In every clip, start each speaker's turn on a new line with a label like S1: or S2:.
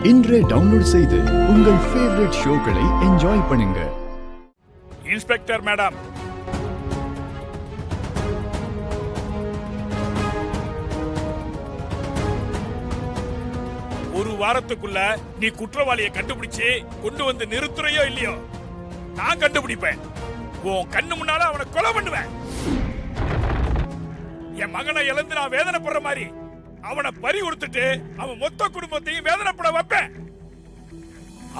S1: இன்றே டவுன்லோட் செய்து உங்கள் ஃபேவரட் ஷோக்களை என்ஜாய் பண்ணுங்க.
S2: இன்ஸ்பெக்டர் மேடம், ஒரு வாரத்துக்குள்ள நீ குற்றவாளியை கண்டுபிடிச்சு கொண்டு வந்து நிறுத்துறையோ இல்லையோ நான் கண்டுபிடிப்பேன். உன் கண்ணு முன்னால அவனை கொலை பண்ணுவேன். என் மகனை இழந்து நான் வேதனைப்படுற மாதிரி அவனை பறி கொடுத்துட்டு அவன் மொத்த குடும்பத்தையும் வேதனைப்பட வைப்பேன்.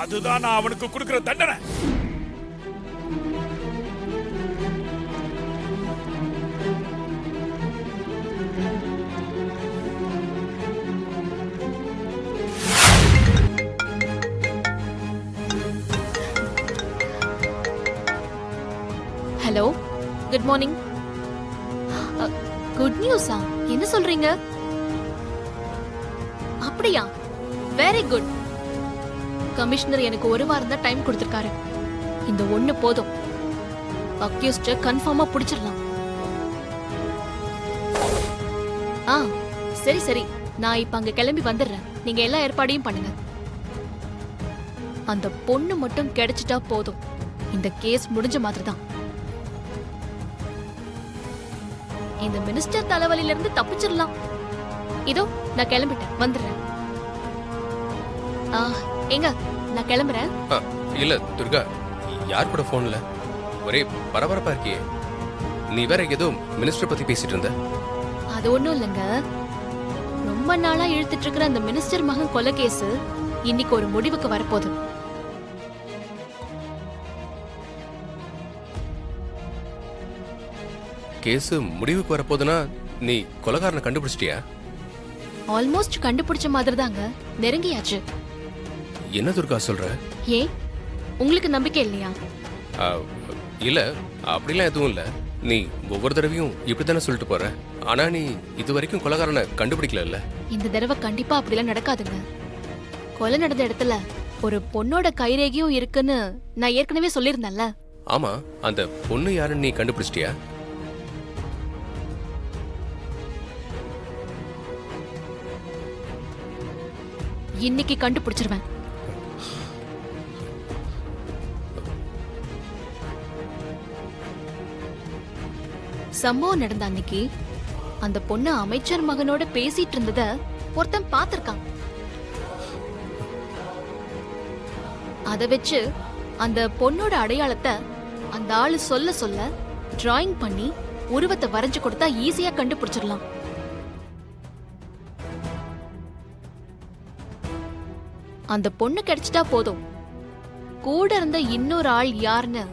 S2: அதுதான் நான் அவனுக்கு கொடுக்கிற தண்டனை.
S3: Hello, good morning. குட் நியூஸா? என்ன சொல்றீங்க? அப்படியா? Very good. கமிஷனர் எனக்கு ஒரு வாரம் தான் டைம் கொடுத்திருக்காரு. இந்த ஒண்ணு போதும், அக்யூஸ்ட கன்ஃபார்மா பிடிச்சிடலாம். சரி சரி, நான் இப்ப அங்க கிளம்பி வந்துடுறேன். நீங்க எல்லா ஏற்பாடையும் பண்ணுங்க. அந்த பொண்ணு மட்டும் கிடைச்சிட்டா போதும், இந்த கேஸ் முடிஞ்ச மாதிரி தான். இந்த மினிஸ்டர் தலைவலியில இருந்து தப்பிச்சிடலாம். இதோ நான் கிளம்பிட்டேன், வந்துடுறேன். எங்க நான் கிளம்புறேன்.
S4: இல்ல துர்கா, யார் கூட போன்ல ஒரே பரபரப்பா இருக்கியே? நீ வேற ஏதோ மினிஸ்டர் பத்தி பேசிட்டு இருந்த.
S3: அது ஒண்ணும் இல்லைங்க, ரொம்ப நாளா இழுத்துட்டு இருக்கிற அந்த மினிஸ்டர் மகன் கொலை கேஸ் இன்னைக்கு ஒரு முடிவுக்கு வரப்போகுது.
S4: கேஸ் முடிவுக்கு வரப்போதுன்னா நீ கொலைகாரனை கண்டுபிடிச்சிட்டியா?
S3: ஆல்மோஸ்ட் கண்டுபிடிச்ச மாதிரி தாங்க, நெருங்கியாச்சு.
S4: என்ன துர்கா சொல்ற?
S3: ஏன் உங்களுக்கு நம்பிக்கை இல்லையா?
S4: இல்ல, அப்படிலாம் எதுவும் இல்ல. நீ ஒவ்வொரு தடவையும் இப்படித்தானே சொல்லிட்டு போற. ஆனா நீ இது வரைக்கும் கொலைகாரனை கண்டுபிடிக்கல.
S3: இந்த தடவை கண்டிப்பா அப்படிலாம் நடக்காதுங்க. கொலை நடந்த இடத்துல ஒரு பொண்ணோட கைரேகையும் இருக்குன்னு நான் ஏற்கனவே சொல்லியிருந்தேன்ல.
S4: ஆமா, அந்த பொண்ணு யாருன்னு நீ கண்டுபிடிச்சிட்டியா?
S3: இன்னைக்கு கண்டுபிடிச்சிருவேன். சம்பவம் நடந்த அன்னைக்கு அந்த பொண்ணு அமைச்சர் மகனோட பேசிட்டு இருந்தத ஒருத்தன் பார்த்திருக்கான். அத வச்சு அந்த பொண்ணோட அடையாளத்தை அந்த ஆளு சொல்ல சொல்ல டிராயிங் பண்ணி உருவத்தை வரைஞ்சு கொடுத்தா ஈஸியா கண்டுபிடிச்சிடலாம். அந்த பொண்ணு கிடைச்சிட்டா போதும், கூட இருந்த இன்னொரு ஆள் யாருன்னு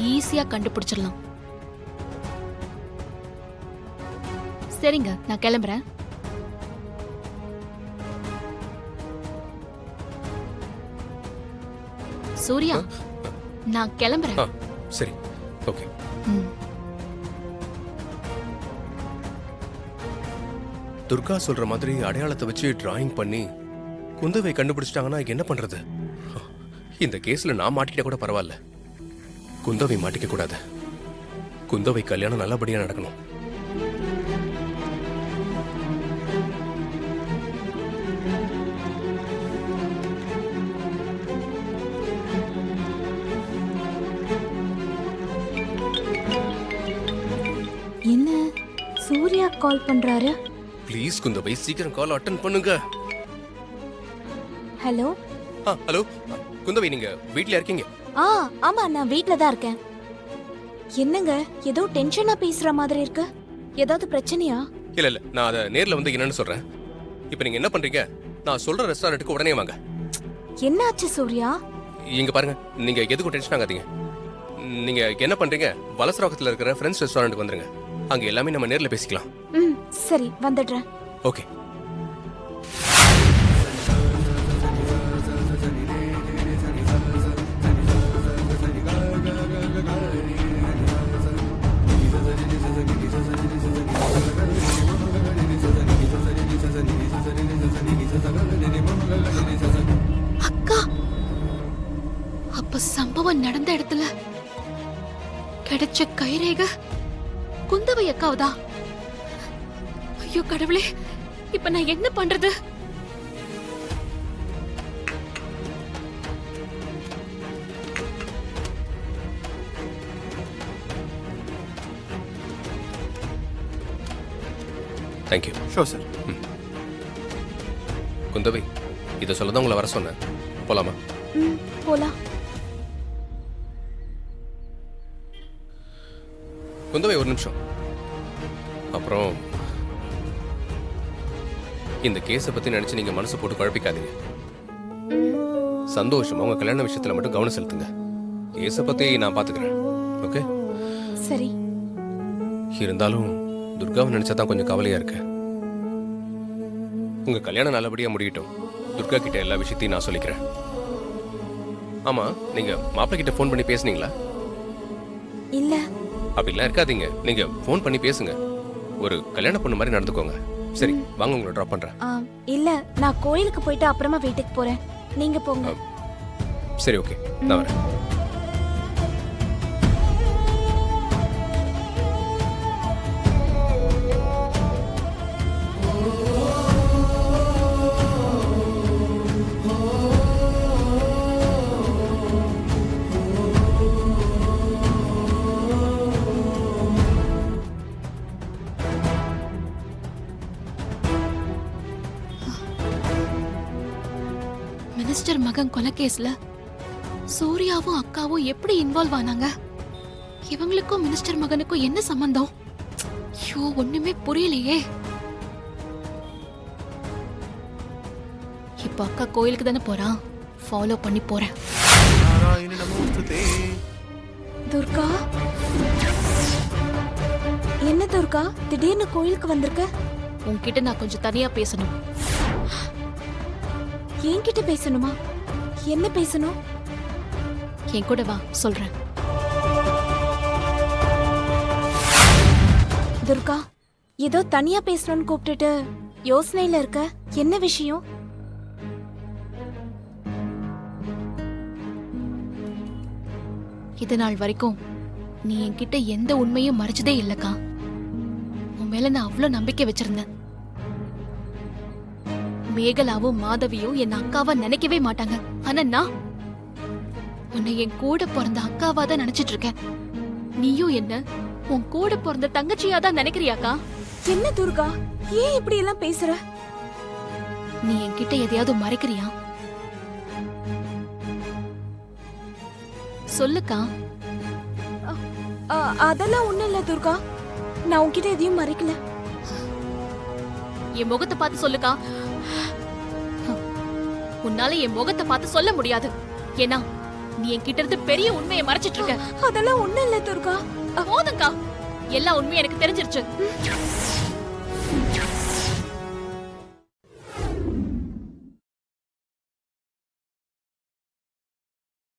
S3: ஈஸியா கண்டுபிடிச்சிடலாம். சரிங்க, நான் கிளம்புறேன். சூர்யா, நான் கிளம்புறேன்.
S4: சரி, ஓகே. துர்கா சொல்ற மாதிரி அடையாளத்தை வச்சு டிராயிங் பண்ணி குந்தவை கண்டுபிடிச்சிட்டாங்கன்னா என்ன பண்றது? இந்த கேஸ்ல நான் மாட்டிக்கிட்ட கூட பரவாயில்ல, குந்தவை மாட்டிக்க கூடாது. குந்தவை கல்யாணம் நல்லபடியா நடக்கணும்.
S5: என்ன சூர்யா கால் பண்றாரு?
S4: ப்ளீஸ் குந்தவை, சீக்கிரம் கால் அட்டெண்ட் பண்ணுங்க.
S5: ஹலோ.
S4: ஹலோ குந்தவை, நீங்க வீட்ல இருக்கீங்க?
S5: ஆமா, நான் வீட்ல தான் இருக்கேன். என்னங்க ஏதோ டென்ஷனா பேசுற மாதிரி இருக்கு, ஏதாவது பிரச்சனையா?
S4: இல்ல, நான் அதை நேர்ல வந்து என்னன்னு சொல்றேன். இப்போ நீங்க என்ன பண்றீங்க? நான் சொல்ற ரெஸ்டாரண்ட்டுக்கு உடனே வாங்க.
S5: என்னாச்சு சூர்யா?
S4: இங்க பாருங்க, நீங்க எதுக்கும் டென்ஷன் ஆகாதீங்க. நீங்க என்ன பண்றீங்க? வலசராகத்துல இருக்கிற ஃப்ரெண்ட்ஸ் ரெஸ்டாரண்ட்டுக்கு வந்துருங்க. அங்க எல்லாமே நம்ம நேர்ல பேசிக்கலாம்.
S5: சரி, வந்துடுறேன்.
S4: ஓகே.
S3: அக்கா, அப்ப சம்பவம் நடந்த இடத்துல கிடைச்ச கைரேகை குந்தவை அக்காவதா? ஐயோ கடவுளே, இப்ப நான் என்ன பண்றது?
S4: தேங்க்யூ.
S6: Show sir.
S4: குந்தவை, இதை சொல்ல தான் உங்களை வர சொன்னேன். போலாமா?
S5: ம், போலாம்.
S4: குந்தவை ஒரு நிமிஷம். அப்புறம் இந்த கேஸை பத்தி நினைச்சு நீங்க மனசு போட்டு குழப்பிக்காதீங்க. சந்தோஷமா உங்க கல்யாண விஷயத்துல மட்டும் கவனம் செலுத்துங்க. கேஸை பத்தி நான் பாத்துக்கிறேன். ஓகே?
S5: சரி.
S4: இருந்தாலும் துர்காவை நினைச்சா தான் கொஞ்சம் கவலையா இருக்கு. உங்க கல்யாணம் நல்லபடியா முடியட்டும். துர்கா கிட்ட எல்லா விஷயத்தையும் நான் சொல்லிக்கிறேன். ஆமா, நீங்க மாப்பிள்ளை கிட்ட ஃபோன் பண்ணி பேசுனீங்களா?
S5: இல்ல.
S4: அப்படிலாம் இருக்காதீங்க. நீங்க ஃபோன் பண்ணி பேசுங்க. ஒரு கல்யாண பொண்ணு மாதிரி நடந்துக்கோங்க. சரி, வாங்க உங்களை ட்ராப் பண்றேன்.
S5: இல்ல, நான் கோயிலுக்கு போயிட்டு அப்புறமா வீட்டுக்கு போறேன். நீங்க போங்க.
S4: சரி, ஓகே, நான் வரேன்.
S3: மினிஸ்டர் மகன் கொலை கேஸ்ல சூர்யாவும் அக்காவும் எப்படி இன்வால்வ் ஆனாங்க? இவங்களுக்கும் மினிஸ்டர் மகனுக்கும் என்ன சம்பந்தம்? ஐயோ, ஒண்ணுமே புரியலையே. இப்ப அக்கா கோயிலுக்கு தானே போறான். ஃபாலோ பண்ணி போறேன்.
S6: நாராயண நமோஸ்துதே.
S5: துர்கா, என்ன துர்கா திடீர்னு கோயிலுக்கு வந்திருக்க?
S3: உன்கிட்ட நான் கொஞ்சம் தனியா பேசணும்.
S5: என்கிட்ட பேசணுமா? என்ன பேசணும்?
S3: என் கூட வா, சொல்றேன்.
S5: துர்கா, ஏதோ தனியா பேசணும்னு கூப்பிட்டுட்டு யோசனையில இருக்க. என்ன விஷயம்?
S3: இது நாள் வரைக்கும் நீ என்கிட்ட எந்த உண்மையும் மறைச்சதே இல்லக்கா. உன் மேல நான் அவ்வளவு நம்பிக்கை வச்சிருந்தேன். மேகலாவும் மாதவியும் என் அக்காவா நினைக்கவே மாட்டாங்க. ஆனா நான் உன்னை என் கூட பிறந்த அக்காவா தான் நினைச்சிட்டு இருக்கேன். நீயும் என்ன உன் கூட பிறந்த தங்கச்சியா தான் நினைக்கிறியாக்கா?
S5: என்ன துர்கா, ஏன் இப்படி எல்லாம் பேசுற?
S3: நீ என்கிட்ட எதையாவது மறைக்கிறியா? சொல்லுக்கா.
S5: அதெல்லாம் ஒண்ணும் இல்ல துர்கா, நான் உன்கிட்ட எதையும் மறைக்கல.
S3: என் முகத்தை பார்த்து சொல்லுக்கா. உன்னால என் முகத்தை பார்த்து சொல்ல முடியாது. ஏன்னா நீ என்கிட்ட இருந்து பெரிய உண்மையை மறைச்சிட்டு இருக்க.
S5: அதெல்லாம் ஒண்ணும் இல்ல துர்கா.
S3: போதும்க்கா, எல்லா உண்மையும் எனக்கு தெரிஞ்சிருச்சு.